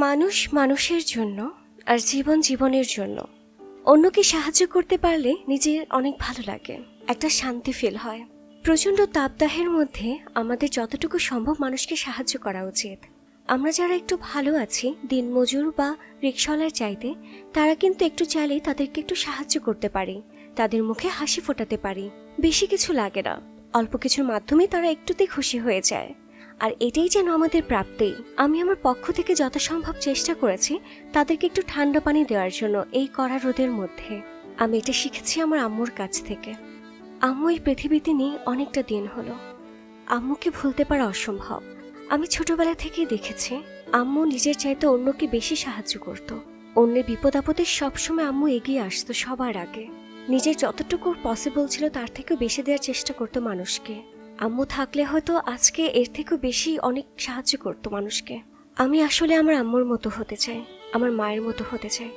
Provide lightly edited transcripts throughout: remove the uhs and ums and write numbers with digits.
মানুষ মানুষের জন্য আর জীবন জীবনের জন্য অন্যকে সাহায্য করতে পারলে নিজের অনেক ভালো লাগে, একটা শান্তি ফিল হয়। প্রচণ্ড তাপদাহের মধ্যে আমাদের যতটুকু সম্ভব মানুষকে সাহায্য করা উচিত। আমরা যারা একটু ভালো আছি, দিনমজুর বা রিকশাওয়ালার চাইতে, তারা কিন্তু একটু চাইলেই তাদেরকে একটু সাহায্য করতে পারি, তাদের মুখে হাসি ফোটাতে পারি। বেশি কিছু লাগে না, অল্প কিছুর মাধ্যমেই তারা একটুতেই খুশি হয়ে যায়। আর এটাই যেন আমাদের প্রাপ্তি। আমি আমার পক্ষ থেকে যথাসম্ভব চেষ্টা করেছি তাদেরকে একটু ঠান্ডা পানি দেওয়ার জন্য এই কড়া রোদের মধ্যে। আমি এটা শিখেছি আমার আম্মুর কাছ থেকে। আম্মু এই পৃথিবীতে নেই অনেকটা দিন হলো। আম্মুকে ভুলতে পারা অসম্ভব। আমি ছোটবেলা থেকেই দেখেছি আম্মু নিজের চাইতে অন্যকে বেশি সাহায্য করত। অন্যের বিপদ আপদে সবসময় আম্মু এগিয়ে আসতো সবার আগে। নিজের যতটুকু পসিবল ছিল তার থেকেও বেশি দেওয়ার চেষ্টা করতো মানুষকে। আম্মু থাকলে হয়তো আজকে এর থেকেও বেশি অনেক সাহায্য করতো মানুষকে। আমি আসলে আমার আম্মুর মতো হতে চাই, আমার মায়ের মতো হতে চাই।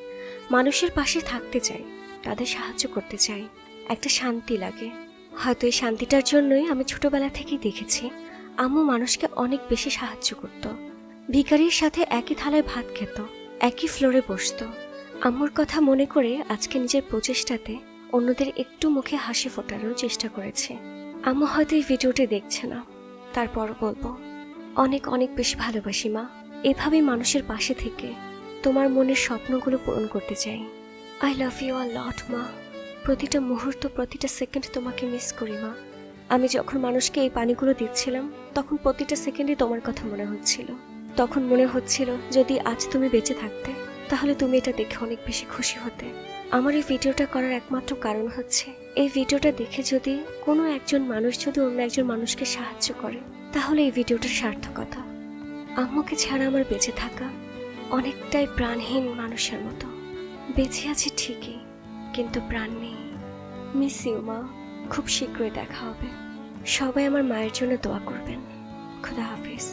মানুষের পাশে থাকতে চাই, তাদের সাহায্য করতে চাই। একটা শান্তি লাগে। হয়তো এই শান্তিটার জন্যই আমি ছোটবেলা থেকেই দেখেছি আম্মু মানুষকে অনেক বেশি সাহায্য করত। ভিখারির সাথে একই থালায় ভাত খেত, একই ফ্লোরে বসতো। আম্মুর কথা মনে করে আজকে নিজের প্রচেষ্টাতে অন্যদের একটু মুখে হাসি ফোটানোর চেষ্টা করেছে। আম্মু হয়তো এই ভিডিওটি দেখছে না, তারপরও বলবো অনেক অনেক বেশি ভালোবাসি মা। এভাবেই মানুষের পাশে থেকে তোমার মনের স্বপ্নগুলো পূরণ করতে চাই। আই লাভ ইউ আ লট মা। প্রতিটা মুহূর্ত, প্রতিটা সেকেন্ড তোমাকে মিস করি মা। আমি যখন মানুষকে এই পানিগুলো দিচ্ছিলাম তখন প্রতিটা সেকেন্ডে তোমার কথা মনে হচ্ছিল। তখন মনে হচ্ছিল যদি আজ তুমি বেঁচে থাকতে তাহলে তুমি এটা দেখে অনেক বেশি খুশি হতে। আমার এই ভিডিওটা করার একমাত্র কারণ হচ্ছে এই ভিডিওটা দেখে যদি কোনো একজন মানুষ যদি অন্য একজন মানুষকে সাহায্য করে তাহলে এই ভিডিওটার সার্থকতা। আম্মুকে ছাড়া আমার বেঁচে থাকা অনেকটাই প্রাণহীন মানুষের মতো। বেঁচে আছি ঠিকই, কিন্তু প্রাণ নেই। মিস ইউ মা। খুব শীঘ্রই দেখা হবে। সবাই আমার মায়ের জন্য দোয়া করবেন। খুদা হাফেজ।